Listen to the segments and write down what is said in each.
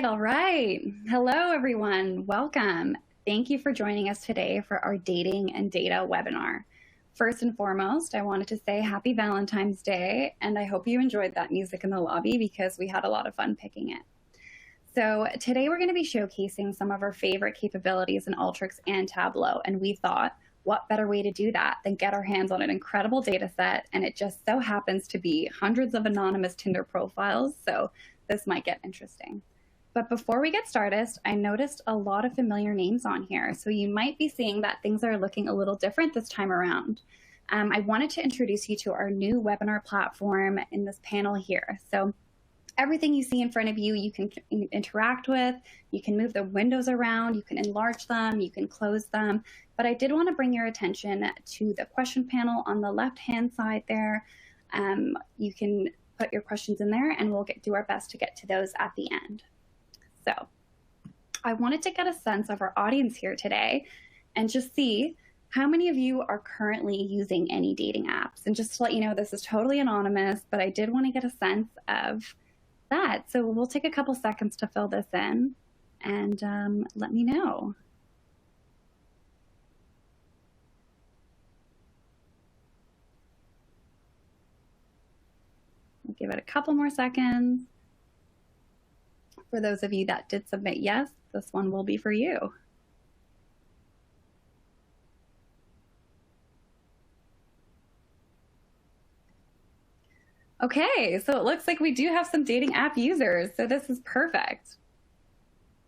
All right. Hello, everyone. Welcome. Thank you for joining us today for our Dating and Data webinar. First and foremost, I wanted to say happy Valentine's Day, and I hope you enjoyed that music in the lobby because we had a lot of fun picking it. So today we're going to be showcasing some of our favorite capabilities in Alteryx and TABLEAU, and we thought, what better way to do that than get our hands on an incredible data set, and it just so happens to be hundreds of anonymous Tinder profiles, so this might get interesting. But before we get started, I noticed a lot of familiar names on here, so you might be seeing that things are looking a little different this time around. I wanted to introduce you to our new webinar platform in this panel here. So everything you see in front of you, you can interact with, you can move the windows around, you can enlarge them, you can close them. But I did want to bring your attention to the question panel on the left-hand side there. You can put your questions in there and we'll do our best to get to those at the end. So I wanted to get a sense of our audience here today and just see how many of you are currently using any dating apps. And just to let you know, this is totally anonymous, but I did want to get a sense of that. So we'll take a couple seconds to fill this in and let me know. We'll give it a couple more seconds. For those of you that did submit yes, this one will be for you. Okay, so it looks like we do have some dating app users, so this is perfect.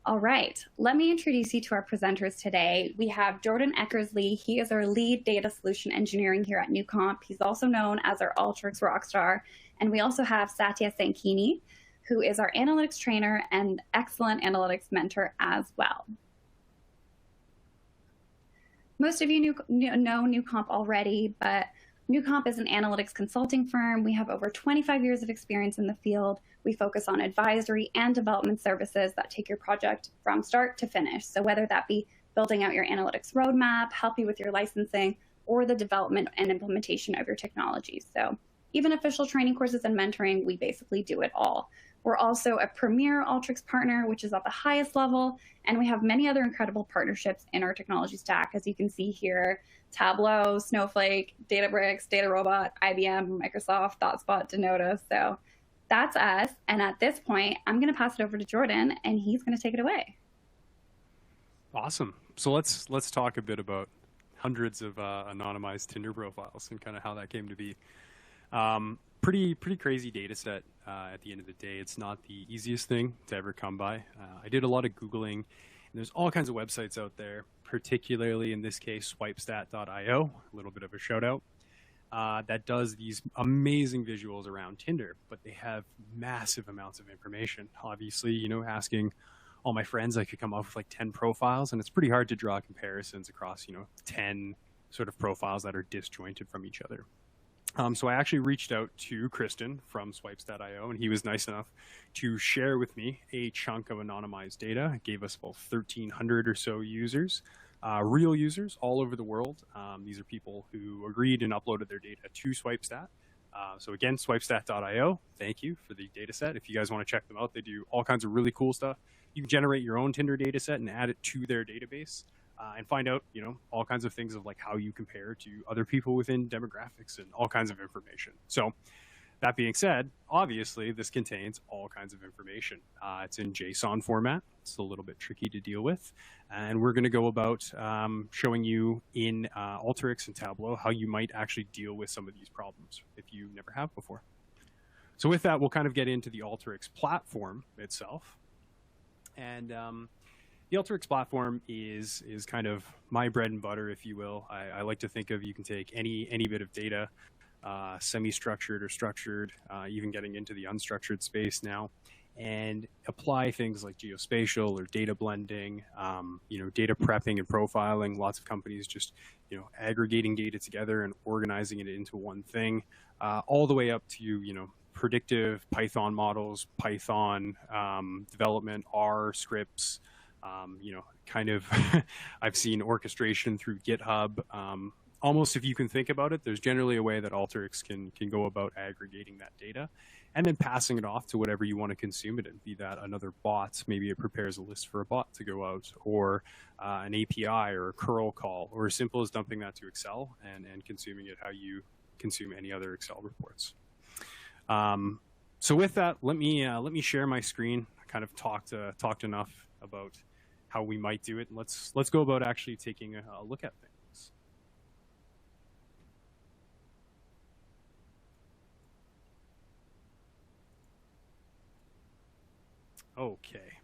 All right, let me introduce you to our presenters today. We have Jordan Eckersley. He is our lead data solution engineering here at Newcomp. He's also known as our Alteryx rockstar. And we also have Satya Sankini, who is our analytics trainer and excellent analytics mentor as well. Most of you know Newcomp already, but Newcomp is an analytics consulting firm. We have over 25 years of experience in the field. We focus on advisory and development services that take your project from start to finish. So whether that be building out your analytics roadmap, help you with your licensing, or the development and implementation of your technology. So even official training courses and mentoring, we basically do it all. We're also a premier Alteryx partner, which is at the highest level, and we have many other incredible partnerships in our technology stack, as you can see here: TABLEAU, Snowflake, Databricks, DataRobot, IBM, Microsoft, ThoughtSpot, Denoda. So that's us, and at this point, I'm going to pass it over to Jordan, and he's going to take it away. Awesome. So let's talk a bit about hundreds of anonymized Tinder profiles and kind of how that came to be. Pretty crazy data set at the end of the day. It's not the easiest thing to ever come by. I did a lot of Googling, and there's all kinds of websites out there, particularly in this case, swipestat.io, a little bit of a shout out, that does these amazing visuals around Tinder, but they have massive amounts of information. Obviously, you know, asking all my friends, I could come up with like 10 profiles, and it's pretty hard to draw comparisons across, 10 sort of profiles that are disjointed from each other. So I actually reached out to Kristen from swipes.io, and he was nice enough to share with me a chunk of anonymized data. It gave us about 1,300 or so users, real users all over the world. These are people who agreed and uploaded their data to Swipestat. So again, swipestat.io, thank you for the data set. If you guys want to check them out, they do all kinds of really cool stuff. You can generate your own Tinder data set and add it to their database. And find out, all kinds of things of like how you compare to other people within demographics and all kinds of information. So that being said, obviously this contains all kinds of information. It's in JSON format. It's a little bit tricky to deal with. And we're going to go about showing you in Alteryx and TABLEAU how you might actually deal with some of these problems if you never have before. So with that, we'll kind of get into the Alteryx platform itself. And the Alteryx platform is kind of my bread and butter, if you will. I like to think of, you can take any bit of data, semi-structured or structured, even getting into the unstructured space now, and apply things like geospatial or data blending, data prepping and profiling. Lots of companies just, aggregating data together and organizing it into one thing, all the way up to, predictive Python models, Python development, R scripts. Kind of, I've seen orchestration through GitHub almost, if you can think about it, there's generally a way that Alteryx can go about aggregating that data and then passing it off to whatever you want to consume it in, be that another bot. Maybe it prepares a list for a bot to go out, or an API or a curl call, or as simple as dumping that to Excel and consuming it how you consume any other Excel reports. So with that, let me share my screen. I kind of talked enough about how we might do it. Let's go about actually taking a look at things. Okay.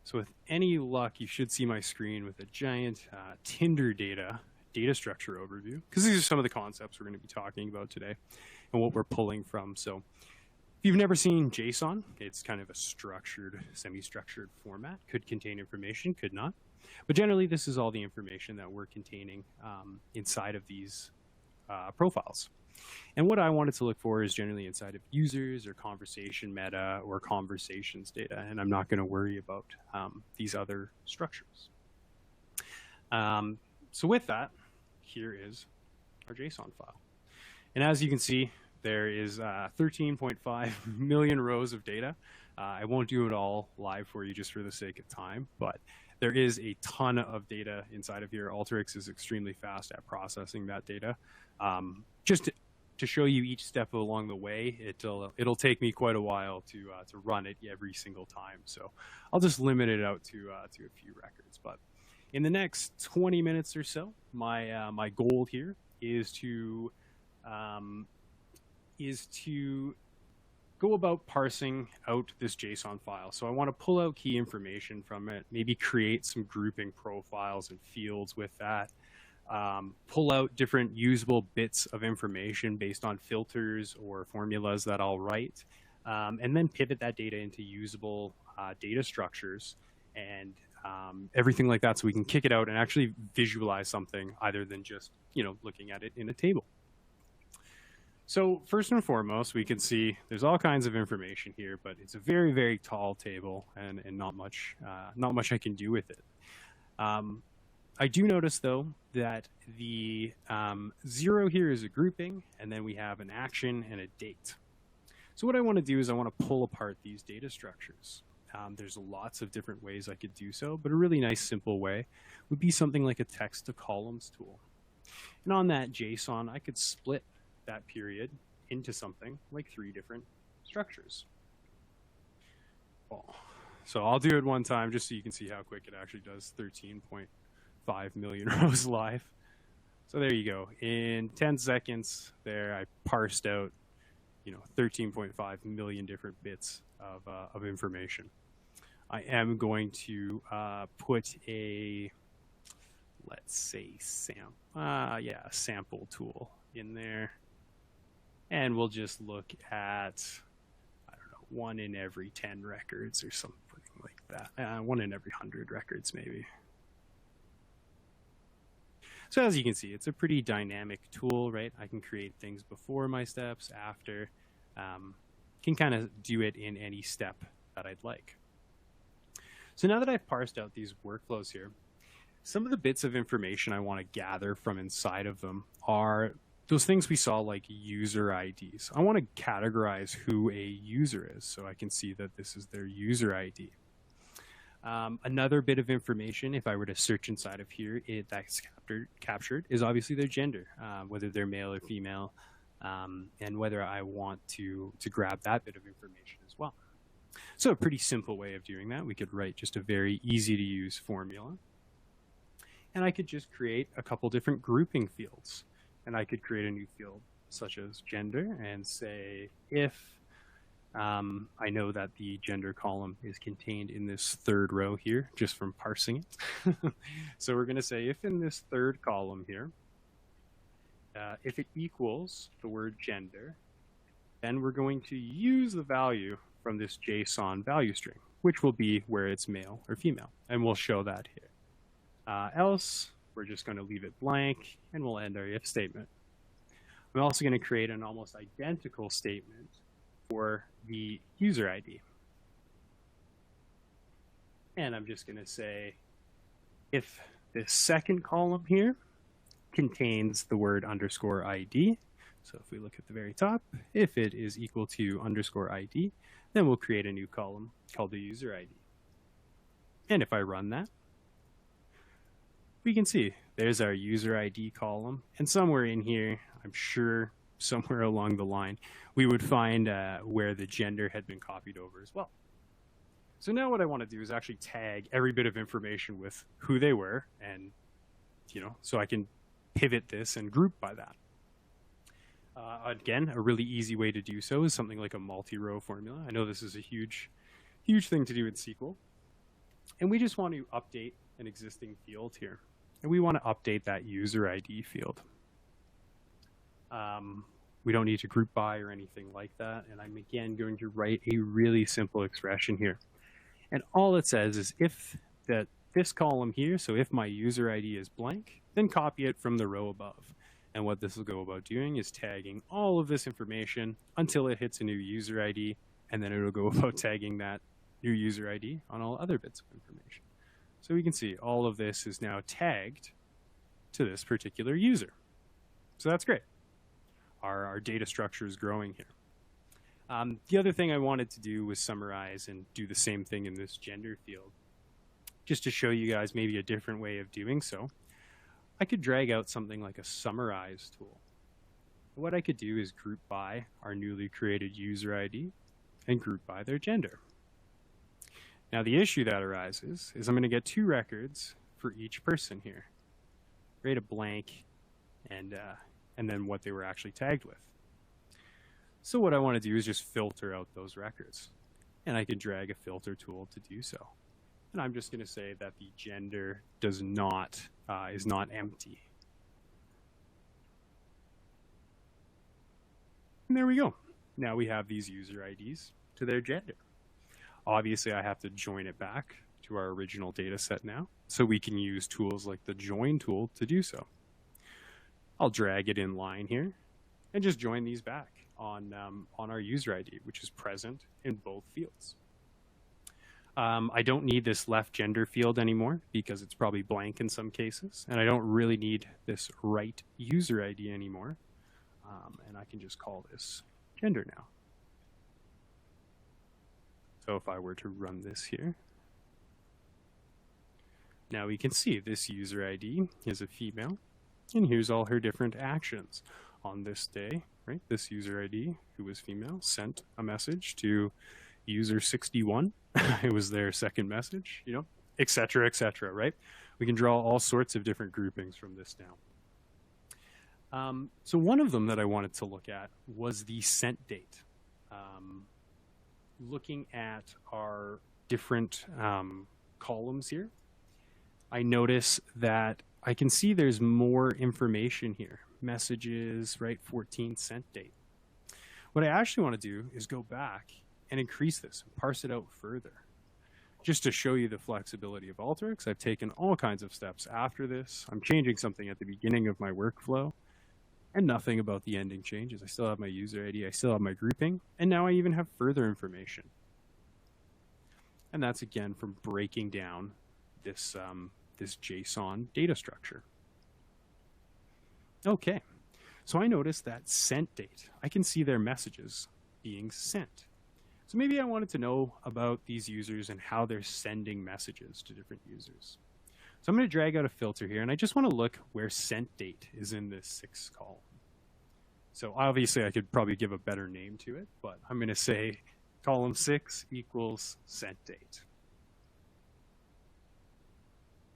So with any luck, you should see my screen with a giant Tinder data structure overview, because these are some of the concepts we're going to be talking about today and what we're pulling from. So if you've never seen JSON, it's kind of a structured, semi-structured format. Could contain information, could not. But generally, this is all the information that we're containing inside of these profiles. And what I wanted to look for is generally inside of users or conversation meta or conversations data. And I'm not going to worry about these other structures. So with that, here is our JSON file. And as you can see, there is 13.5 million rows of data. I won't do it all live for you just for the sake of time, but there is a ton of data inside of here. Alteryx is extremely fast at processing that data. Just to show you each step along the way, it'll take me quite a while to run it every single time. So I'll just limit it out to a few records. But in the next 20 minutes or so, my goal here is to go about parsing out this JSON file. So I want to pull out key information from it, maybe create some grouping profiles and fields with that, pull out different usable bits of information based on filters or formulas that I'll write, and then pivot that data into usable data structures and everything like that, so we can kick it out and actually visualize something other than just looking at it in a table. So first and foremost, we can see there's all kinds of information here, but it's a very, very tall table and not much I can do with it. I do notice, though, that the 0 here is a grouping, and then we have an action and a date. So what I want to do is I want to pull apart these data structures. There's lots of different ways I could do so, but a really nice, simple way would be something like a text-to-columns tool. And on that JSON, I could split that period into something like 3 different structures. So I'll do it one time just so you can see how quick it actually does 13.5 million rows live. So there you go. In 10 seconds there, I parsed out 13.5 million different bits of information. I am going to put a, let's say, sample tool in there. And we'll just look at, I don't know, 1 in every 10 records or something like that. 1 in every 100 records, maybe. So as you can see, it's a pretty dynamic tool, right? I can create things before my steps, after. Can kind of do it in any step that I'd like. So now that I've parsed out these workflows here, some of the bits of information I want to gather from inside of them are those things we saw, like user IDs. I want to categorize who a user is so I can see that this is their user ID. Another bit of information, if I were to search inside of here, that's captured is obviously their gender, whether they're male or female, and whether I want to grab that bit of information as well. So a pretty simple way of doing that, we could write just a very easy to use formula. And I could just create a couple different grouping fields. And I could create a new field such as gender and say if I know that the gender column is contained in this 3rd row here, just from parsing it. So we're going to say if in this 3rd column here, if it equals the word gender, then we're going to use the value from this JSON value string, which will be where it's male or female. And we'll show that here. Else, we're just going to leave it blank, and we'll end our if statement. I'm also going to create an almost identical statement for the user ID. And I'm just going to say if the 2nd column here contains the word underscore ID. So if we look at the very top, if it is equal to underscore ID, then we'll create a new column called the user ID. And if I run that, we can see there's our user ID column. And somewhere in here, I'm sure somewhere along the line, we would find where the gender had been copied over as well. So now what I want to do is actually tag every bit of information with who they were, and so I can pivot this and group by that. Again, a really easy way to do so is something like a multi-row formula. I know this is a huge thing to do in SQL. And we just want to update an existing field here. And we want to update that user ID field. We don't need to group by or anything like that. And I'm again going to write a really simple expression here. And all it says is if this column here, so if my user ID is blank, then copy it from the row above. And what this will go about doing is tagging all of this information until it hits a new user ID, and then it'll go about tagging that new user ID on all other bits of information. So we can see all of this is now tagged to this particular user. So that's great. Our data structure is growing here. The other thing I wanted to do was summarize and do the same thing in this gender field. Just to show you guys maybe a different way of doing so, I could drag out something like a summarize tool. What I could do is group by our newly created user ID and group by their gender. Now the issue that arises is I'm going to get 2 records for each person here. Create a blank and then what they were actually tagged with. So what I want to do is just filter out those records. And I can drag a filter tool to do so. And I'm just going to say that the gender is not empty. And there we go. Now we have these user IDs to their gender. Obviously, I have to join it back to our original data set now, so we can use tools like the join tool to do so. I'll drag it in line here and just join these back on our user ID, which is present in both fields. I don't need this left gender field anymore because it's probably blank in some cases, and I don't really need this right user ID anymore. And I can just call this gender now. So if I were to run this here, now we can see this user ID is a female, and here's all her different actions. On this day, right, this user ID, who was female, sent a message to user 61. It was their second message, et cetera, right? We can draw all sorts of different groupings from this now. So one of them that I wanted to look at was the sent date. Looking at our different columns here, I notice that I can see there's more information here. Messages, right, 14 sent date. What I actually want to do is go back and increase this and parse it out further. Just to show you the flexibility of Alteryx, I've taken all kinds of steps after this. I'm changing something at the beginning of my workflow, and nothing about the ending changes. I still have my user ID, I still have my grouping, and now I even have further information. And that's again from breaking down this, this JSON data structure. Okay, so I noticed that sent date. I can see their messages being sent. So maybe I wanted to know about these users and how they're sending messages to different users. So I'm going to drag out a filter here, and I just want to look where sent date is in this 6 column. So obviously I could probably give a better name to it, but I'm going to say column 6 equals sent date.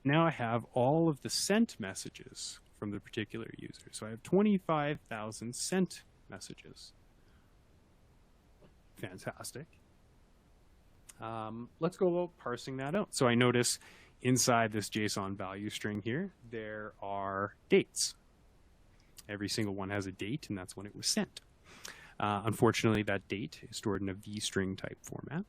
Now I have all of the sent messages from the particular user. So I have 25,000 sent messages. Fantastic. Let's go about parsing that out. So I notice inside this JSON value string here, there are dates. Every single one has a date, and that's when it was sent. Unfortunately, that date is stored in a vstring type format.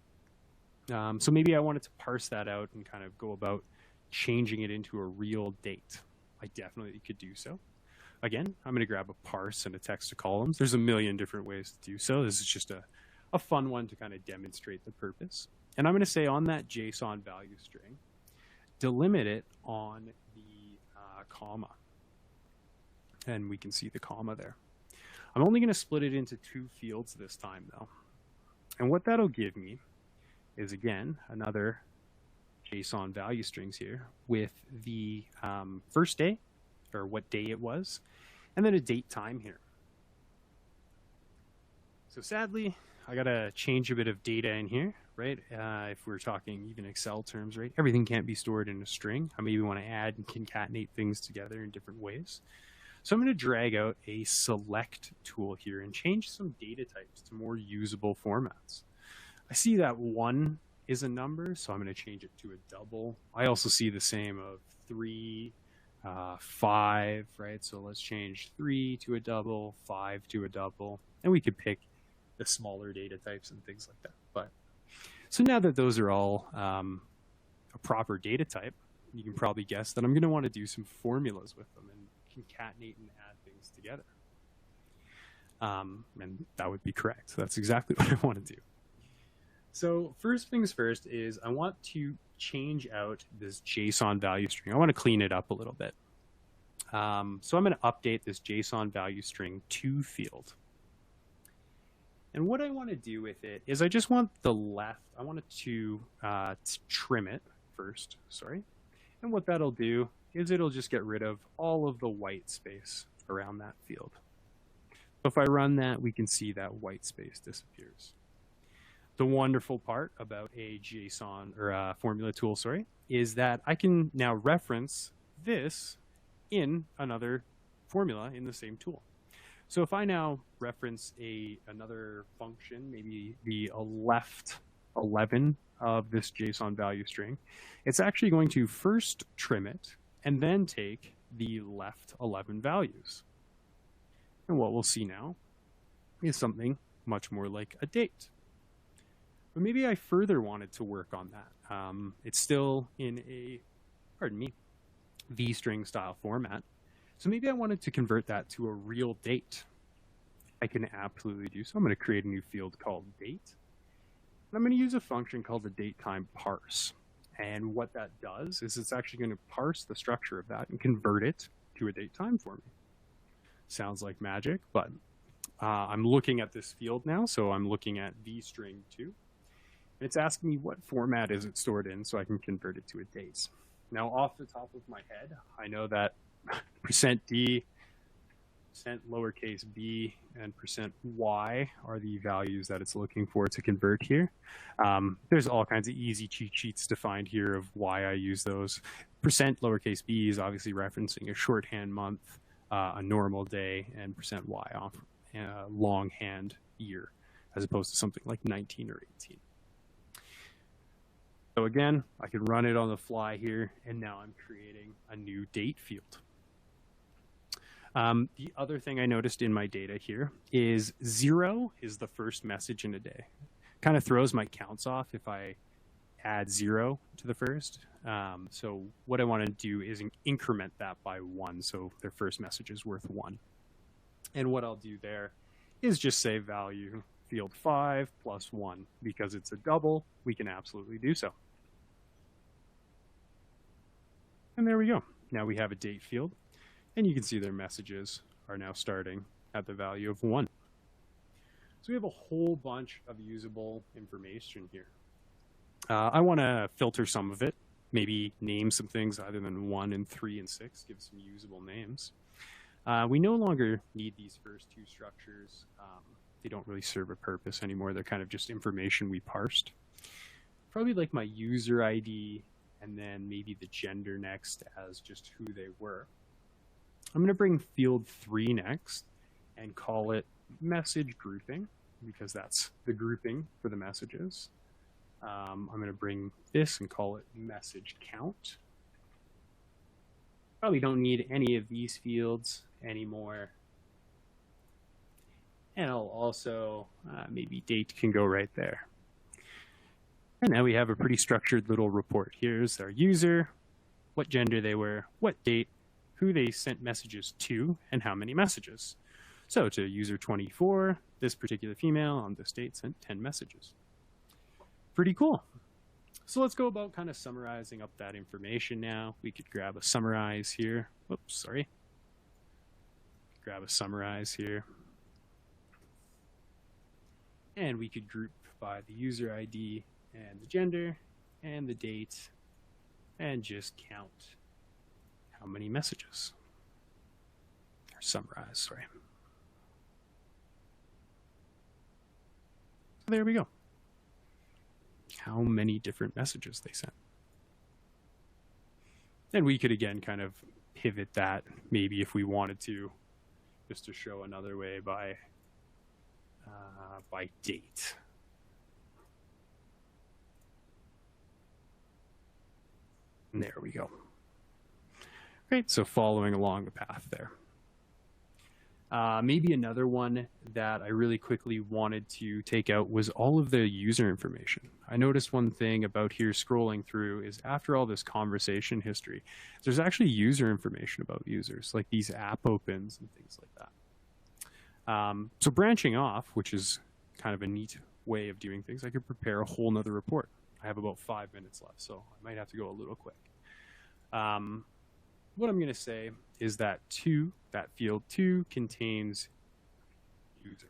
So maybe I wanted to parse that out and kind of go about changing it into a real date. I definitely could do so. Again, I'm going to grab a parse and a text to columns. There's a million different ways to do so. This is just a fun one to kind of demonstrate the purpose. And I'm going to say on that JSON value string, delimit it on the comma. and we can see the comma there. I'm only going to split it into two fields this time, though. And what that'll give me is, again, another JSON value strings here with the first day, or what day it was, and then a date time here. So sadly, I got to change a bit of data in here, right? If we're talking even Excel terms, right? Everything can't be stored in a string. I maybe want to add and concatenate things together in different ways. So I'm going to drag out a select tool here and change some data types to more usable formats. I see that 1 is a number, so I'm going to change it to a double. I also see the same of 3, 5, right? So let's change 3 to a double, 5 to a double, and we could pick the smaller data types and things like that. But so now that those are all a proper data type, you can probably guess that I'm going to want to do some formulas with them and concatenate and add things together. And that would be correct. So that's exactly what I want to do. So first things first is I want to change out this JSON value string. I want to clean it up a little bit. So I'm going to update this JSON value string to field. And what I want to do with it is I just want the left, I want it to trim it first, sorry. And what that'll do is it'll just get rid of all of the white space around that field. So if I run that, we can see that white space disappears. The wonderful part about a JSON or a formula tool, sorry, is that I can now reference this in another formula in the same tool. So if I now reference another function, maybe the left 11 of this JSON value string, it's actually going to first trim it and then take the left 11 values. And what we'll see now is something much more like a date. But maybe I further wanted to work on that. It's still in a, V-string style format. So maybe I wanted to convert that to a real date. I can absolutely do so. I'm going to create a new field called date. And I'm going to use a function called the datetime parse. And what that does is it's actually going to parse the structure of that and convert it to a date time for me. Sounds like magic, but I'm looking at this field now. So I'm looking at vstring 2. And it's asking me what format is it stored in so I can convert it to a date. Now, off the top of my head, I know that %d, %b, and %y are the values that it's looking for to convert here. There's all kinds of easy cheat sheets to find here of why I use those. %b is obviously referencing a shorthand month, a normal day, and %y off longhand year, as opposed to something like 19 or 18. So again, I can run it on the fly here, and now I'm creating a new date field. The other thing I noticed in my data here is 0 is the first message in a day. Kind of throws my counts off if I add 0 to the first. So what I want to do is increment that by 1, so their first message is worth 1. And what I'll do there is just say value field 5 plus 1. Because it's a double, we can absolutely do so. And there we go. Now we have a date field. And you can see their messages are now starting at the value of 1. So we have a whole bunch of usable information here. I want to filter some of it, maybe name some things other than 1 and 3 and 6, give some usable names. We no longer need these first two structures. They don't really serve a purpose anymore. They're kind of just information we parsed. Probably like my user ID and then maybe the gender next as just who they were. I'm going to bring field 3 next and call it message grouping because that's the grouping for the messages. I'm going to bring this and call it message count. Probably don't need any of these fields anymore. And I'll also, maybe date can go right there. And now we have a pretty structured little report. Here's our user, what gender they were, what date, who they sent messages to, and how many messages. So to user 24, this particular female on this date sent 10 messages. Pretty cool. So let's go about kind of summarizing up that information now. We could grab a summarize here. Oops, sorry. grab a summarize here. And we could group by the user ID and the gender and the date and just count how many messages. Or summarize, sorry. So there we go. How many different messages they sent. And we could again kind of pivot that maybe if we wanted to, just to show another way by date. And there we go. Great, so following along the path there. Maybe another one that I really quickly wanted to take out was all of the user information. I noticed one thing about here scrolling through is after all this conversation history, there's actually user information about users, like these app opens and things like that. So branching off, which is kind of a neat way of doing things, I could prepare a whole nother report. I have about 5 minutes left, so I might have to go a little quick. What I'm going to say is that field 2 contains user.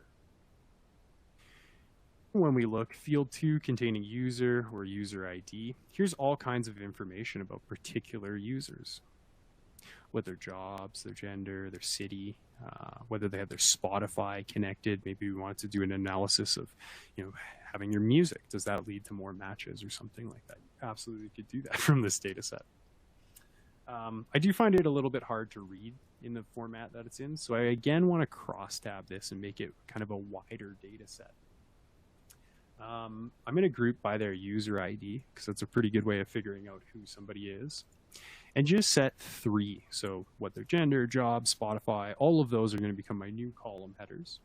When we look, field 2 containing user or user ID, here's all kinds of information about particular users. What their jobs, their gender, their city, whether they have their Spotify connected. Maybe we wanted to do an analysis of, having your music. Does that lead to more matches or something like that? You absolutely could do that from this data set. I do find it a little bit hard to read in the format that it's in, so I again want to cross-tab this and make it kind of a wider data set. I'm going to group by their user ID, because that's a pretty good way of figuring out who somebody is. And just set 3, so what their gender, job, Spotify, all of those are going to become my new column headers.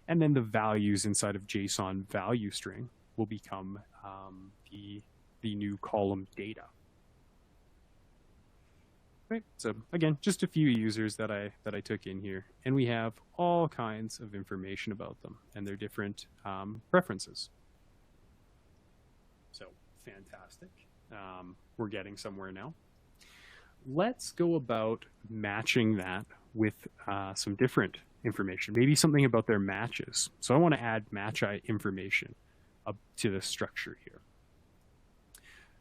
And then the values inside of JSON value string will become the new column data. Right, so again, just a few users that I took in here, and we have all kinds of information about them and their different preferences. So fantastic, we're getting somewhere now. Let's go about matching that with some different information, maybe something about their matches. So I want to add match information up to the structure here.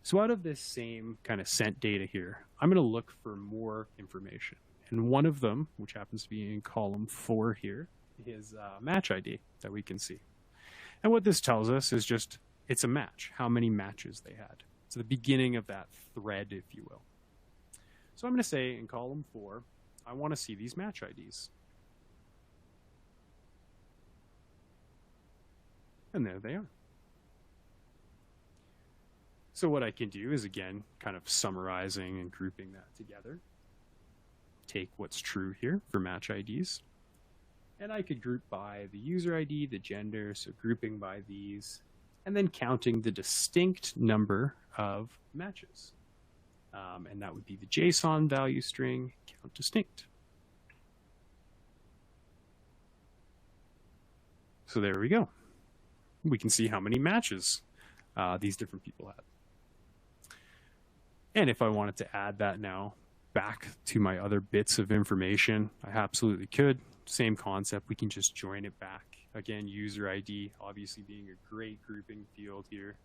So out of this same kind of sent data here, I'm going to look for more information. And one of them, which happens to be in column 4 here, is match ID that we can see. And what this tells us is just, it's a match, how many matches they had. It's the beginning of that thread, if you will. So I'm going to say in column 4, I want to see these match IDs. And there they are. So what I can do is, again, kind of summarizing and grouping that together. Take what's true here for match IDs. And I could group by the user ID, the gender, so grouping by these, and then counting the distinct number of matches. And that would be the JSON value string, count distinct. So there we go. We can see how many matches these different people had. And if I wanted to add that now back to my other bits of information, I absolutely could. Same concept, we can just join it back. Again, user ID obviously being a great grouping field here.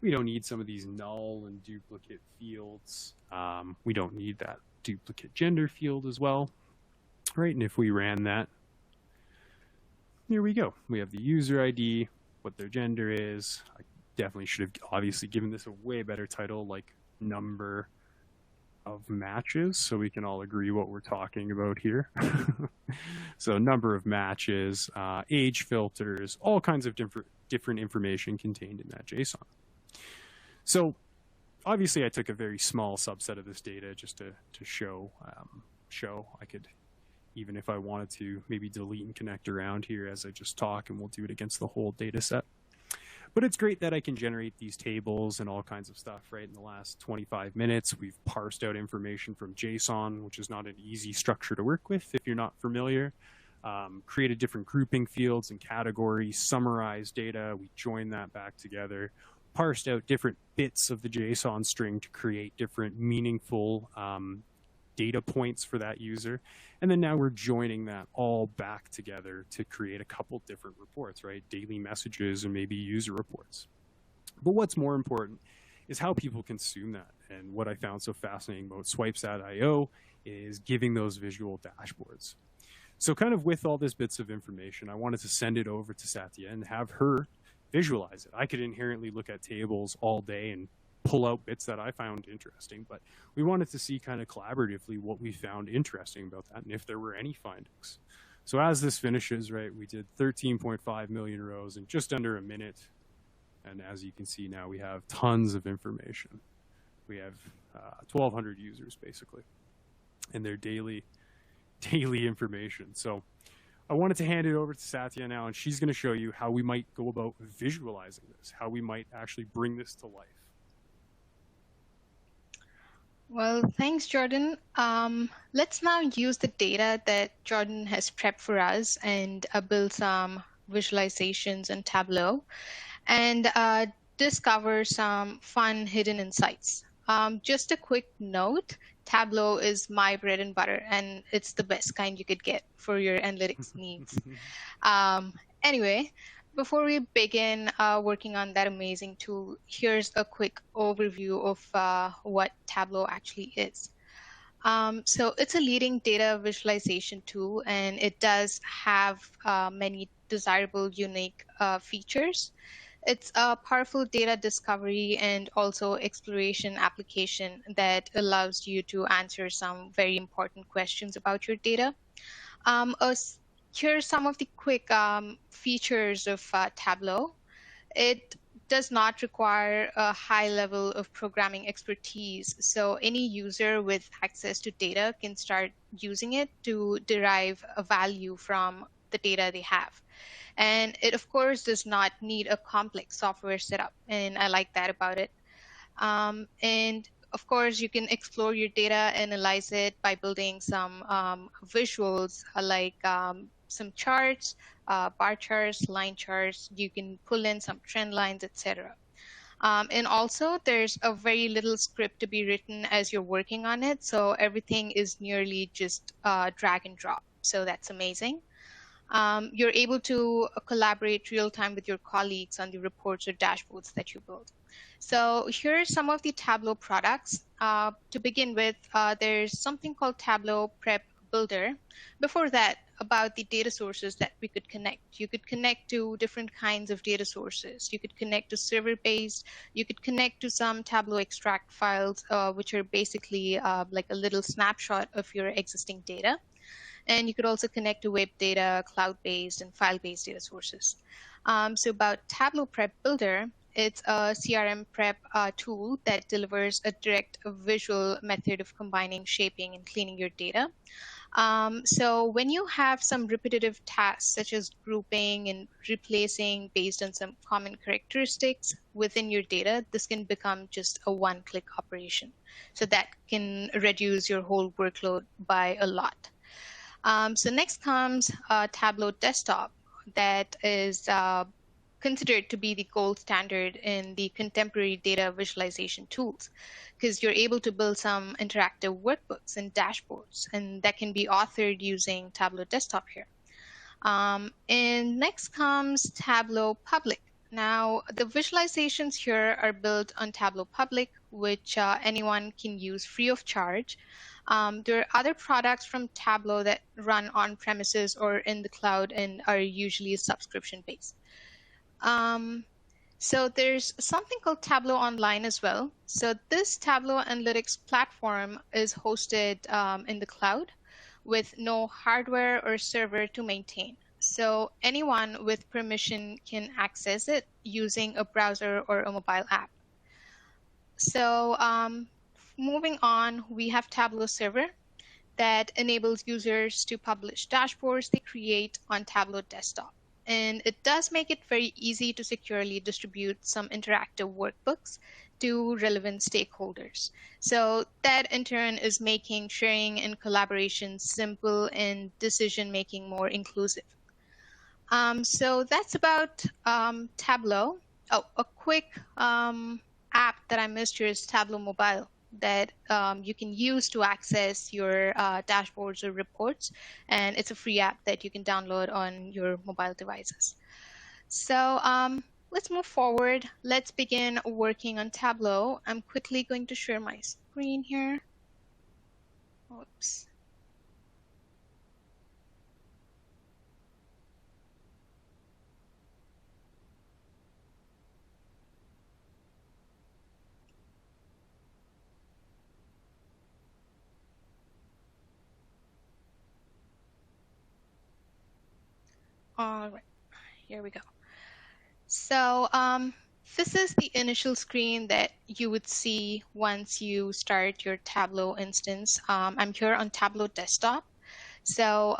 We don't need some of these null and duplicate fields. We don't need that duplicate gender field as well. Right, and if we ran that, here we go. We have the user ID, what their gender is. I definitely should have obviously given this a way better title, like number of matches, so we can all agree what we're talking about here. So number of matches, age filters, all kinds of different information contained in that JSON. So obviously I took a very small subset of this data just to show I could, even if I wanted to, maybe delete and connect around here as I just talk, and we'll do it against the whole data set. But it's great that I can generate these tables and all kinds of stuff, right? In the last 25 minutes, we've parsed out information from JSON, which is not an easy structure to work with if you're not familiar. Created different grouping fields and categories, summarized data, we joined that back together, parsed out different bits of the JSON string to create different meaningful data points for that user. And then now we're joining that all back together to create a couple different reports, right? Daily messages and maybe user reports. But what's more important is how people consume that. And what I found so fascinating about swipes.io is giving those visual dashboards. So kind of with all these bits of information, I wanted to send it over to Satya and have her visualize it. I could inherently look at tables all day and pull out bits that I found interesting, but we wanted to see kind of collaboratively what we found interesting about that and if there were any findings. So as this finishes, right, we did 13.5 million rows in just under a minute. And as you can see now, we have tons of information. We have 1,200 users basically, and their daily information. So I wanted to hand it over to Satya now, and she's going to show you how we might go about visualizing this, how we might actually bring this to life. Well, thanks, Jordan. Let's now use the data that Jordan has prepped for us and build some visualizations in Tableau and discover some fun hidden insights. Just a quick note, Tableau is my bread and butter, and it's the best kind you could get for your analytics needs. Anyway, before we begin working on that amazing tool, here's a quick overview of what Tableau actually is. So it's a leading data visualization tool, and it does have many desirable, unique features. It's a powerful data discovery and also exploration application that allows you to answer some very important questions about your data. Here are some of the quick features of Tableau. It does not require a high level of programming expertise, so any user with access to data can start using it to derive a value from the data they have. And it, of course, does not need a complex software setup, and I like that about it. And of course, you can explore your data, analyze it by building some visuals like some charts, bar charts, line charts. You can pull in some trend lines, etc. And also, there's a very little script to be written as you're working on it, so everything is nearly just drag and drop. So that's amazing. You're able to collaborate real time with your colleagues on the reports or dashboards that you build. So here are some of the Tableau products. To begin with, there's something called Tableau Prep Builder. Before that, about the data sources that we could connect. You could connect to different kinds of data sources. You could connect to server-based. You could connect to some Tableau extract files, which are basically like a little snapshot of your existing data. And you could also connect to web data, cloud-based, and file-based data sources. So about Tableau Prep Builder, it's a CRM prep tool that delivers a direct visual method of combining, shaping, and cleaning your data. So when you have some repetitive tasks, such as grouping and replacing based on some common characteristics within your data, this can become just a one-click operation. So that can reduce your whole workload by a lot. So next comes Tableau Desktop, that is considered to be the gold standard in the contemporary data visualization tools, because you're able to build some interactive workbooks and dashboards, and that can be authored using Tableau Desktop here. And next comes Tableau Public. Now, the visualizations here are built on Tableau Public, which anyone can use free of charge. There are other products from Tableau that run on premises or in the cloud and are usually subscription-based. So there's something called Tableau Online as well. So this Tableau Analytics platform is hosted in the cloud with no hardware or server to maintain. So anyone with permission can access it using a browser or a mobile app. So moving on, we have Tableau Server that enables users to publish dashboards they create on Tableau Desktop. And it does make it very easy to securely distribute some interactive workbooks to relevant stakeholders. So that in turn is making sharing and collaboration simple and decision-making more inclusive. So that's about Tableau. Oh, a quick app that I missed here is Tableau Mobile, that you can use to access your dashboards or reports. And it's a free app that you can download on your mobile devices. So let's move forward. Let's begin working on Tableau. I'm quickly going to share my screen here. Oops. All right, here we go. So this is the initial screen that you would see once you start your Tableau instance. I'm here on Tableau desktop. So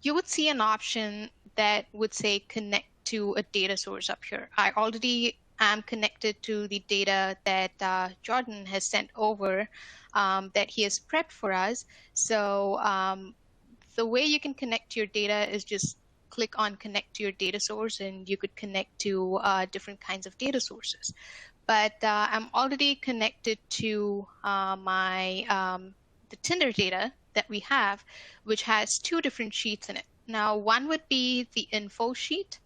you would see an option that would say connect to a data source up here. I already am connected to the data that Jordan has sent over that he has prepped for us. So the way you can connect to your data is just click on connect to your data source, and you could connect to different kinds of data sources. But I'm already connected to the Tinder data that we have, which has two different sheets in it. Now, one would be the info sheet.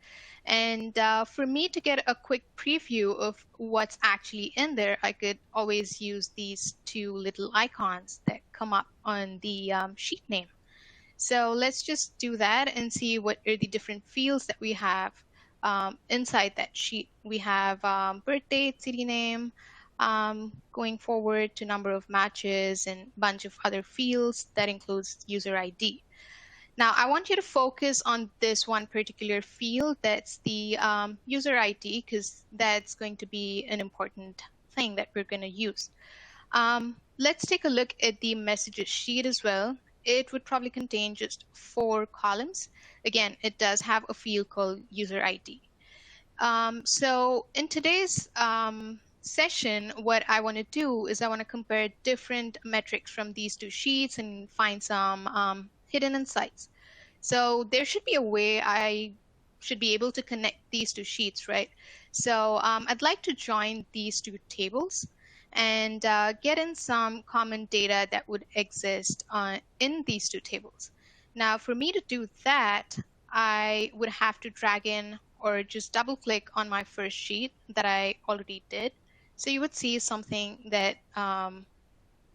And for me to get a quick preview of what's actually in there, I could always use these two little icons that come up on the sheet name. So let's just do that and see what are the different fields that we have inside that sheet. We have birth date, city name, going forward to number of matches and a bunch of other fields that includes user ID. Now, I want you to focus on this one particular field, that's the user ID, because that's going to be an important thing that we're going to use. Let's take a look at the messages sheet as well. It would probably contain just 4 columns. Again, it does have a field called user ID. So in today's session, what I want to do is I want to compare different metrics from these two sheets and find some hidden insights. So there should be a way I should be able to connect these two sheets, right? So I'd like to join these two tables and get in some common data that would exist in these two tables. Now, for me to do that, I would have to drag in or just double click on my first sheet that I already did. So you would see something that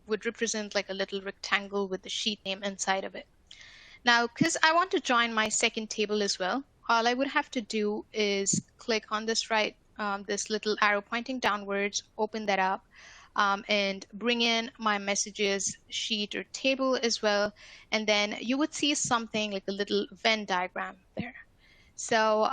would represent like a little rectangle with the sheet name inside of it. Now, because I want to join my second table as well, all I would have to do is click on this this little arrow pointing downwards, open that up, and bring in my messages sheet or table as well. And then you would see something like a little Venn diagram there. So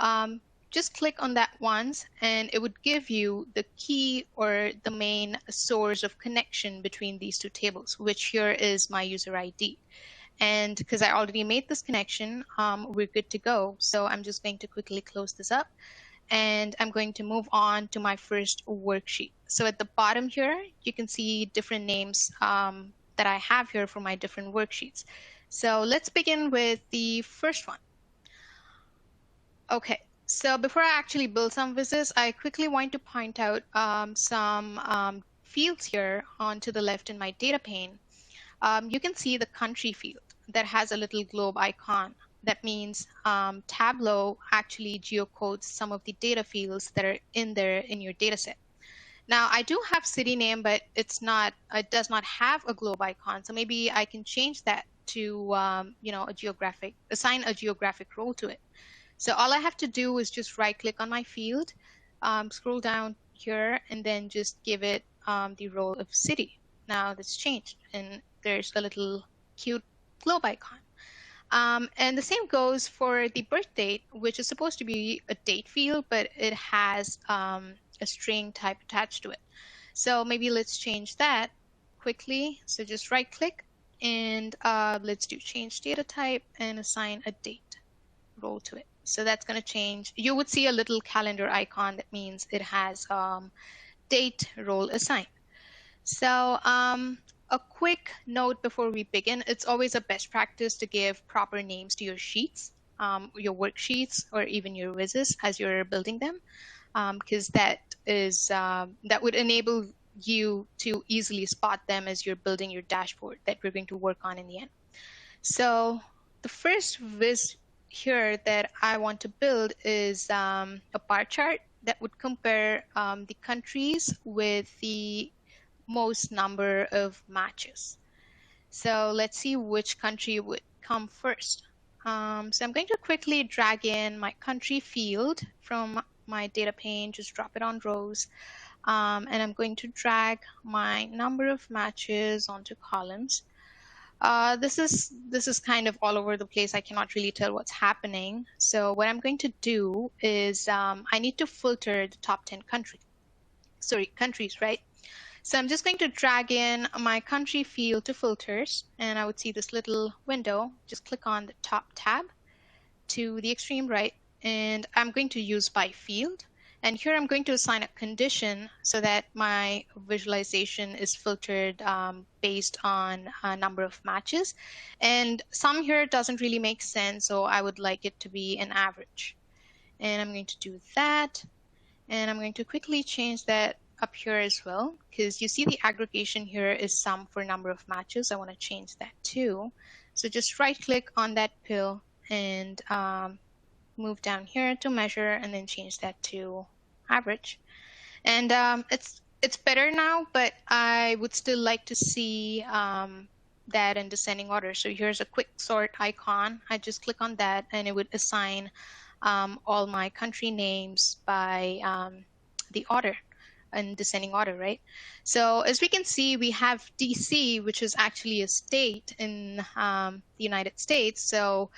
just click on that once, and it would give you the key or the main source of connection between these two tables, which here is my user ID. And because I already made this connection, we're good to go. So I'm just going to quickly close this up. And I'm going to move on to my first worksheet. So at the bottom here, you can see different names that I have here for my different worksheets. So let's begin with the first one. OK, so before I actually build some of this, I quickly want to point out some fields here on to the left in my data pane. You can see the country field that has a little globe icon. That means Tableau actually geocodes some of the data fields that are in there in your data set. Now, I do have city name, but it does not have a globe icon. So maybe I can change that to assign a geographic role to it. So all I have to do is just right click on my field, scroll down here, and then just give it the role of city. Now that's changed, and there's a little cute globe icon. And the same goes for the birth date, which is supposed to be a date field, but it has a string type attached to it. So maybe let's change that quickly. So just right click, and let's do change data type and assign a date role to it. So that's going to change. You would see a little calendar icon. That means it has date role assigned. So a quick note before we begin, it's always a best practice to give proper names to your sheets, your worksheets, or even your quizzes as you're building them, because that would enable you to easily spot them as you're building your dashboard that we're going to work on in the end. So the first viz here that I want to build is a bar chart that would compare the countries with the most number of matches. So let's see which country would come first. So I'm going to quickly drag in my country field from my data pane, just drop it on rows. And I'm going to drag my number of matches onto columns. This is kind of all over the place. I cannot really tell what's happening. So what I'm going to do is I need to filter the top 10 countries, right? So I'm just going to drag in my country field to filters, and I would see this little window. Just click on the top tab to the extreme right, and I'm going to use by field. And here I'm going to assign a condition so that my visualization is filtered based on a number of matches. And some here doesn't really make sense, so I would like it to be an average. And I'm going to do that. And I'm going to quickly change that up here as well, because you see the aggregation here is sum for number of matches. I want to change that too. So just right click on that pill and move down here to measure, and then change that to average. And it's better now, but I would still like to see that in descending order. So here's a quick sort icon. I just click on that, and it would assign all my country names by the order, in descending order, right? So as we can see, we have DC, which is actually a state in the United States. So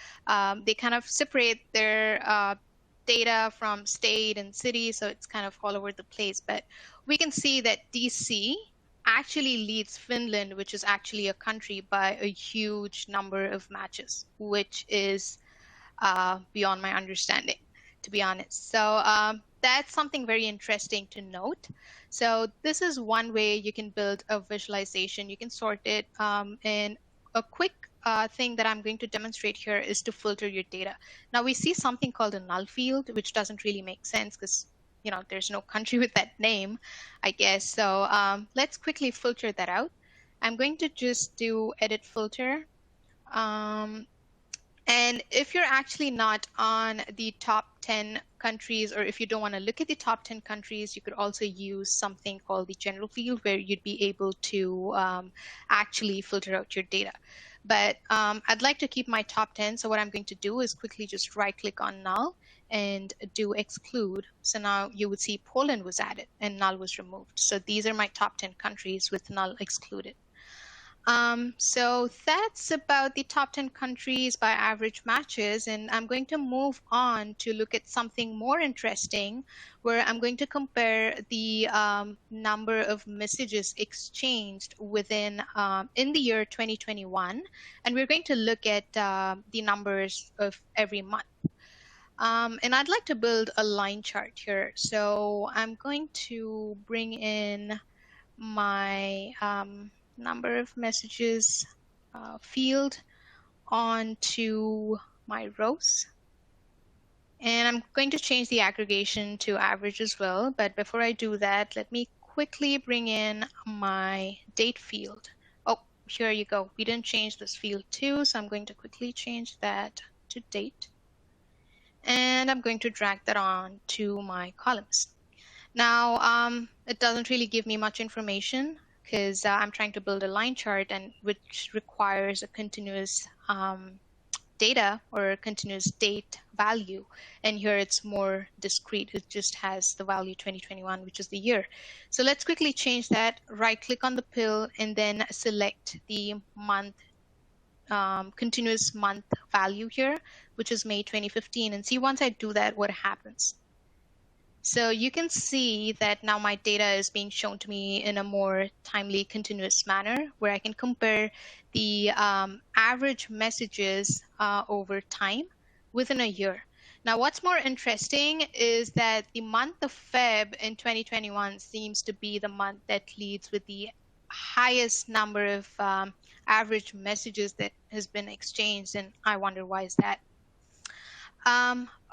they kind of separate their data from state and city, so it's kind of all over the place. But we can see that DC actually leads Finland, which is actually a country, by a huge number of matches, which is beyond my understanding, to be honest. So that's something very interesting to note. So this is one way you can build a visualization. You can sort it, and a quick thing that I'm going to demonstrate here is to filter your data. Now we see something called a null field, which doesn't really make sense because there's no country with that name, I guess. So let's quickly filter that out. I'm going to just do edit filter. And if you're actually not on the top 10 countries, or if you don't want to look at the top 10 countries, you could also use something called the general field, where you'd be able to actually filter out your data. But I'd like to keep my top 10. So what I'm going to do is quickly just right click on null and do exclude. So now you would see Poland was added and null was removed. So these are my top 10 countries with null excluded. So that's about the top 10 countries by average matches, and I'm going to move on to look at something more interesting, where I'm going to compare the number of messages exchanged within in the year 2021, and we're going to look at the numbers of every month. And I'd like to build a line chart here. So I'm going to bring in my number of messages field onto my rows. And I'm going to change the aggregation to average as well. But before I do that, let me quickly bring in my date field. Oh, here you go. We didn't change this field too, so I'm going to quickly change that to date. And I'm going to drag that on to my columns. Now, it doesn't really give me much information, because I'm trying to build a line chart, and which requires a continuous data or a continuous date value. And here it's more discrete. It just has the value 2021, which is the year. So let's quickly change that. Right click on the pill and then select the month, continuous month value here, which is May 2015, and see once I do that, what happens. So you can see that now my data is being shown to me in a more timely, continuous manner, where I can compare the average messages over time within a year. Now, what's more interesting is that the month of Feb in 2021 seems to be the month that leads with the highest number of average messages that has been exchanged, and I wonder why is that.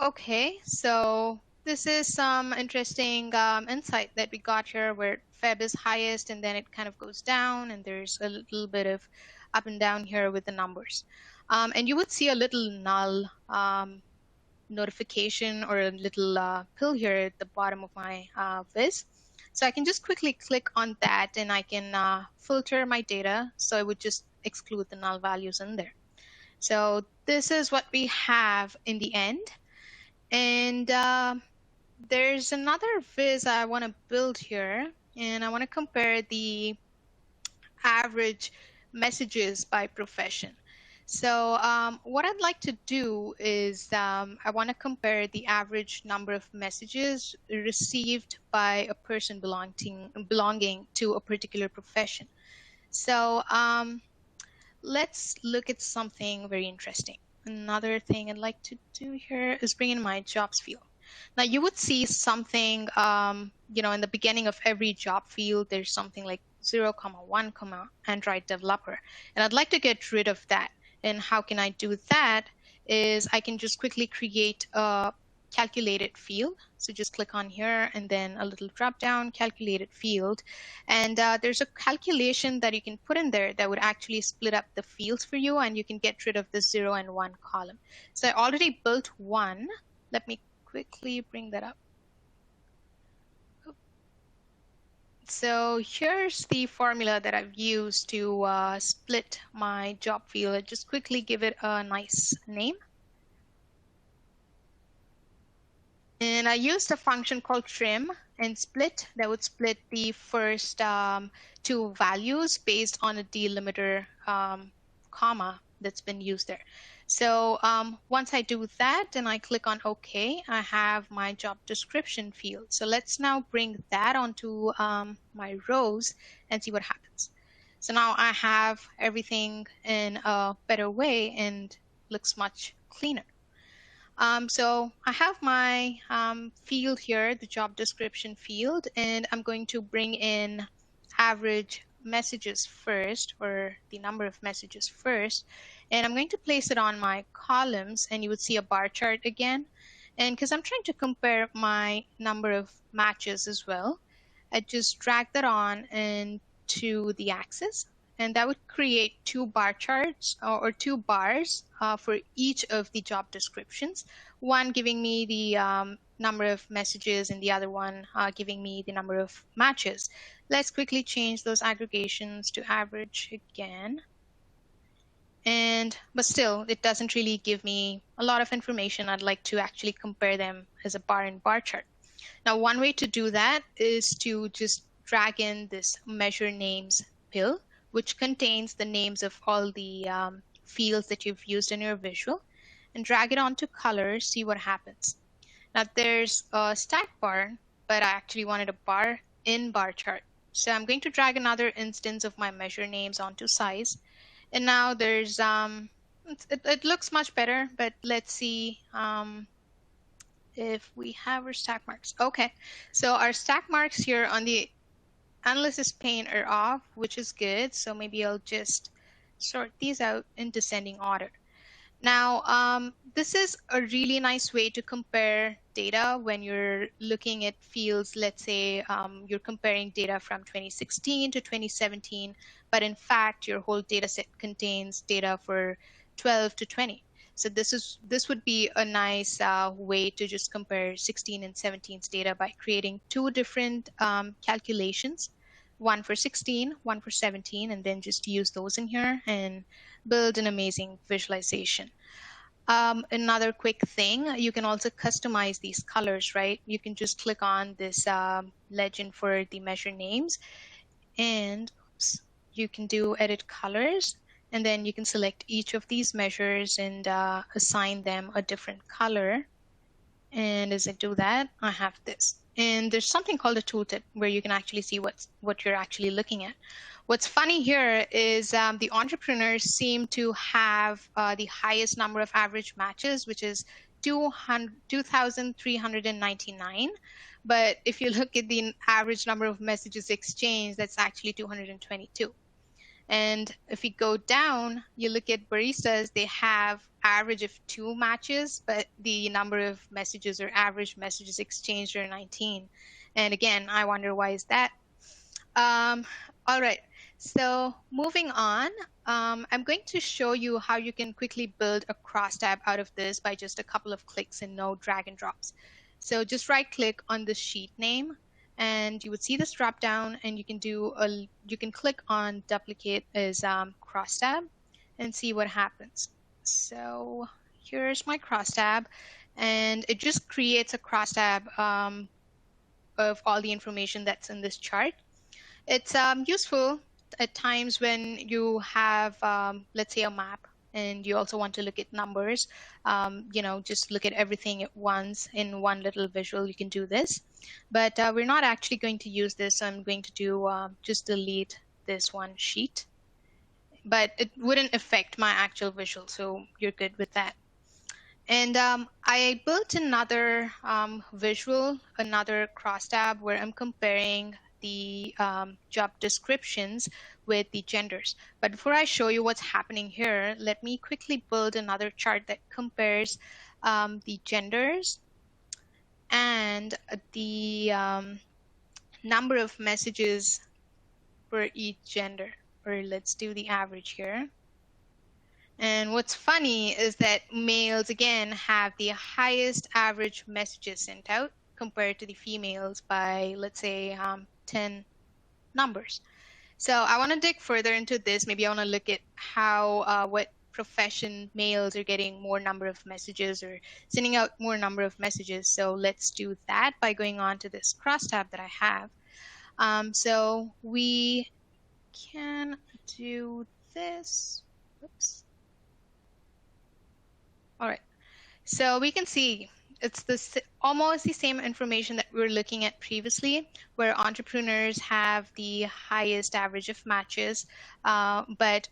Okay, so this is some interesting insight that we got here, where Feb is highest and then it kind of goes down, and there's a little bit of up and down here with the numbers. And you would see a little null notification or a little pill here at the bottom of my viz. So I can just quickly click on that, and I can filter my data, so I would just exclude the null values in there. So this is what we have in the end. And there's another viz I want to build here, and I want to compare the average messages by profession. So what I'd like to do is I want to compare the average number of messages received by a person belonging to a particular profession. So let's look at something very interesting. Another thing I'd like to do here is bring in my jobs field. Now you would see something, in the beginning of every job field, there's something like 0,1, Android developer. And I'd like to get rid of that. And how can I do that is I can just quickly create a calculated field. So just click on here and then a little drop down, calculated field. And there's a calculation that you can put in there that would actually split up the fields for you, and you can get rid of the 0 and 1 column. So I already built one. Let me quickly bring that up. So here's the formula that I've used to split my job field. I just quickly give it a nice name. And I used a function called trim and split that would split the first two values based on a delimiter comma that's been used there. So once I do that and I click on OK, I have my job description field. So let's now bring that onto my rows and see what happens. So now I have everything in a better way and looks much cleaner. So I have my field here, the job description field, and I'm going to bring in average messages first, or the number of messages first. And I'm going to place it on my columns, and you would see a bar chart again. And because I'm trying to compare my number of matches as well, I just drag that on into the axis. And that would create two bar charts or two bars for each of the job descriptions, one giving me the number of messages and the other one giving me the number of matches. Let's quickly change those aggregations to average again. But still, it doesn't really give me a lot of information. I'd like to actually compare them as a bar and bar chart. Now, one way to do that is to just drag in this measure names pill, which contains the names of all the fields that you've used in your visual, and drag it onto color, see what happens. Now there's a stack bar, but I actually wanted a bar in bar chart. So I'm going to drag another instance of my measure names onto size. And now there's, it looks much better, but let's see if we have our stack marks. Okay, so our stack marks here on the analysis pane are off, which is good. So maybe I'll just sort these out in descending order. Now, this is a really nice way to compare data when you're looking at fields. Let's say you're comparing data from 2016 to 2017, but in fact, your whole data set contains data for 12 to 20. So this would be a nice way to just compare 16 and 17's data by creating two different calculations, one for 16, one for 17, and then just use those in here and build an amazing visualization. Another quick thing, you can also customize these colors, right? You can just click on this legend for the measure names, and you can do edit colors. And then you can select each of these measures and assign them a different color. And as I do that, I have this. And there's something called a tooltip where you can actually see what you're actually looking at. What's funny here is the entrepreneurs seem to have the highest number of average matches, which is 2,399. But if you look at the average number of messages exchanged, that's actually 222. And if you go down, you look at baristas, they have average of 2 matches, but the number of messages or average messages exchanged are 19. And again, I wonder why is that? All right, so moving on, I'm going to show you how you can quickly build a crosstab out of this by just a couple of clicks and no drag and drops. So just right click on the sheet name and you would see this drop down, and you can click on duplicate as crosstab and see what happens. So here's my crosstab, and it just creates a crosstab of all the information that's in this chart. It's useful at times when you have, let's say, a map, and you also want to look at numbers. Just look at everything at once in one little visual. You can do this, but we're not actually going to use this. So I'm going to do just delete this one sheet, but it wouldn't affect my actual visual, so you're good with that. And I built another visual, another crosstab where I'm comparing the job descriptions with the genders. But before I show you what's happening here, let me quickly build another chart that compares the genders and the number of messages for each gender. Or let's do the average here. And what's funny is that males, again, have the highest average messages sent out compared to the females by, let's say, 10 numbers. So I want to dig further into this. Maybe I want to look at how, what profession males are getting more number of messages or sending out more number of messages. So let's do that by going on to this crosstab that I have. So we can do this. Oops. All right, so we can see it's almost the same information that we were looking at previously, where entrepreneurs have the highest average of matches, but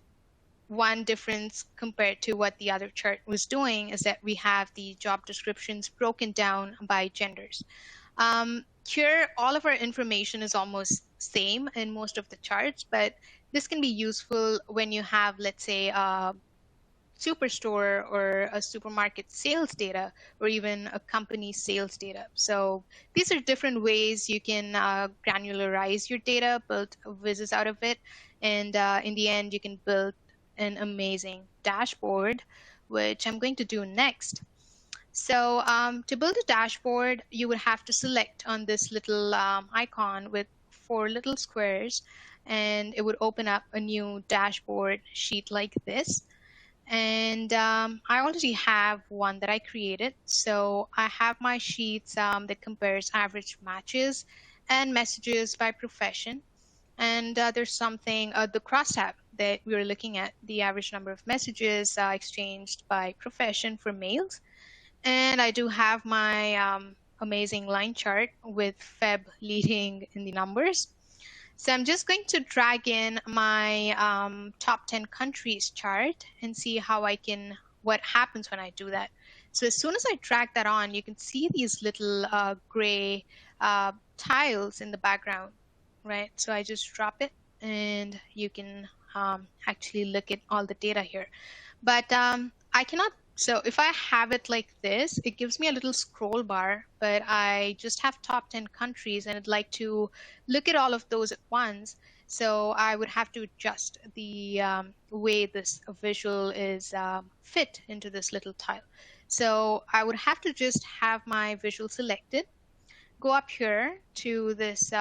one difference compared to what the other chart was doing is that we have the job descriptions broken down by genders. Here, all of our information is almost same in most of the charts, but this can be useful when you have, let's say, superstore or a supermarket sales data, or even a company sales data. So these are different ways you can granularize your data, build visits out of it, and in the end you can build an amazing dashboard, which I'm going to do next. So to build a dashboard, you would have to select on this little icon with 4 little squares, and it would open up a new dashboard sheet like this. And I already have one that I created. So I have my sheets that compares average matches and messages by profession. And there's something, the crosstab that we were looking at, the average number of messages exchanged by profession for males. And I do have my amazing line chart with Feb leading in the numbers. So I'm just going to drag in my top 10 countries chart and see how what happens when I do that. So as soon as I drag that on, you can see these little gray tiles in the background, right? So I just drop it and you can actually look at all the data here. But I cannot. So if I have it like this, it gives me a little scroll bar, but I just have top 10 countries and I'd like to look at all of those at once. So I would have to adjust the way this visual is fit into this little tile. So I would have to just have my visual selected, go up here to this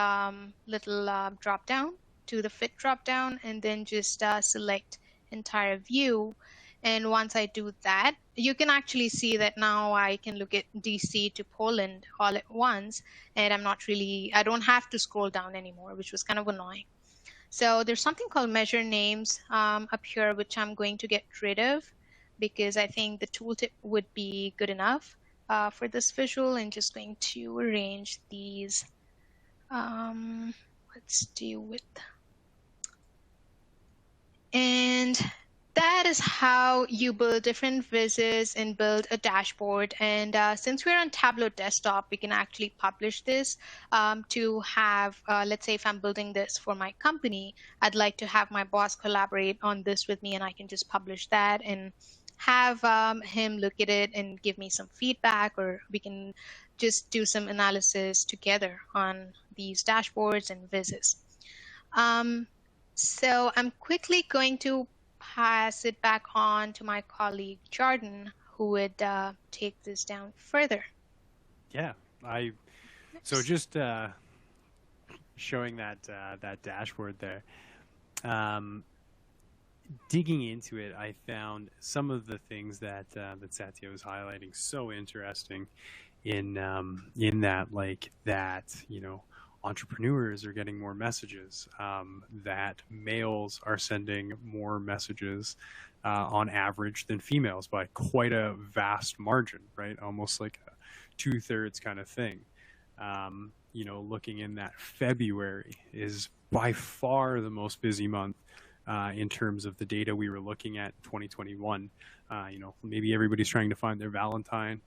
little drop down, to the fit drop down, and then just select entire view. And once I do that, you can actually see that now I can look at DC to Poland all at once, and I don't have to scroll down anymore, which was kind of annoying. So there's something called measure names up here, which I'm going to get rid of because I think the tooltip would be good enough for this visual, and just going to arrange these. Let's deal with. And that is how you build different visits and build a dashboard. And since we're on Tableau desktop, we can actually publish this to have, let's say if I'm building this for my company, I'd like to have my boss collaborate on this with me, and I can just publish that. And have him look at it and give me some feedback, or we can just do some analysis together on these dashboards and visits. So I'm quickly going to pass it back on to my colleague Jordan, who would take this down further. Yeah, so just showing that that dashboard there. Digging into it, I found some of the things that that Satya was highlighting so interesting in that, like that, you know, entrepreneurs are getting more messages, that males are sending more messages on average than females by quite a vast margin, right? Almost like a 2/3 kind of thing. You know, looking in that February is by far the most busy month in terms of the data we were looking at in 2021. You know, maybe everybody's trying to find their Valentine.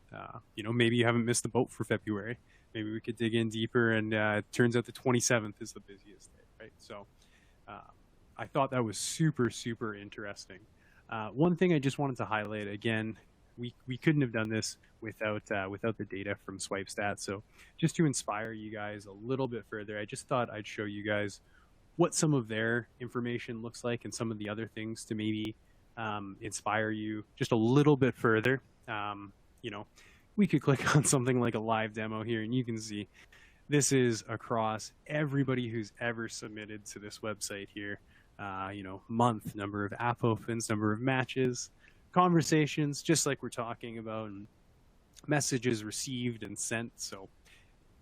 You know, maybe you haven't missed the boat for February. Maybe we could dig in deeper, and it turns out the 27th is the busiest day, right? So I thought that was super, super interesting. One thing I just wanted to highlight, again, we couldn't have done this without the data from SwipeStat. So just to inspire you guys a little bit further, I just thought I'd show you guys what some of their information looks like and some of the other things to maybe inspire you just a little bit further. You know, we could click on something like a live demo here, and you can see this is across everybody who's ever submitted to this website here. You know, month, number of app opens, number of matches, conversations, just like we're talking about, and messages received and sent. So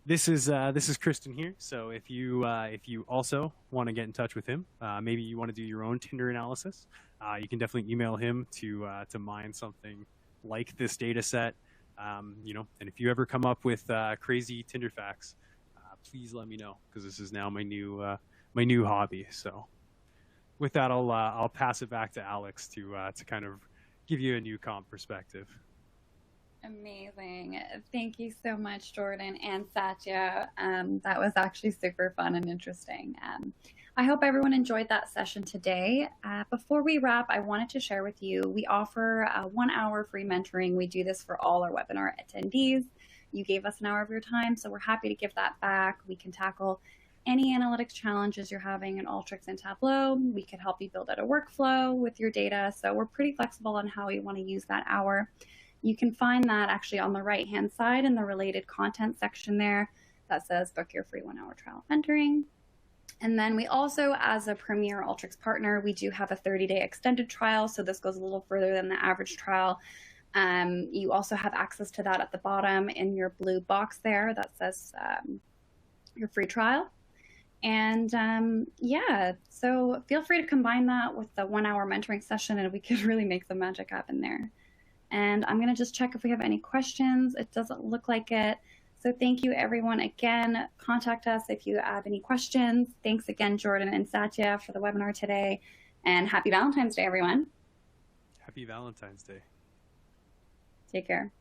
this is Kristen here. So if you also want to get in touch with him, maybe you want to do your own Tinder analysis, you can definitely email him to mine something like this data set. You know, and if you ever come up with crazy Tinder facts, please let me know, because this is now my new hobby. So with that, I'll pass it back to Alex to kind of give you a Newcomp perspective. Amazing. Thank you so much, Jordan and Satya. That was actually super fun and interesting. I hope everyone enjoyed that session today. Before we wrap, I wanted to share with you, we offer 1 hour free mentoring. We do this for all our webinar attendees. You gave us an hour of your time, so we're happy to give that back. We can tackle any analytics challenges you're having in Alteryx and TABLEAU. We could help you build out a workflow with your data. So we're pretty flexible on how you want to use that hour. You can find that actually on the right-hand side in the related content section there that says book your free 1 hour trial mentoring. And then we also, as a premier Alteryx partner, we do have a 30-day extended trial. So this goes a little further than the average trial. You also have access to that at the bottom in your blue box there that says your free trial. And yeah, so feel free to combine that with the 1 hour mentoring session, and we could really make some magic happen there. And I'm going to just check if we have any questions. It doesn't look like it. So thank you, everyone. Again, contact us if you have any questions. Thanks again, Jordan and Satya, for the webinar today. And happy Valentine's Day, everyone. Happy Valentine's Day. Take care.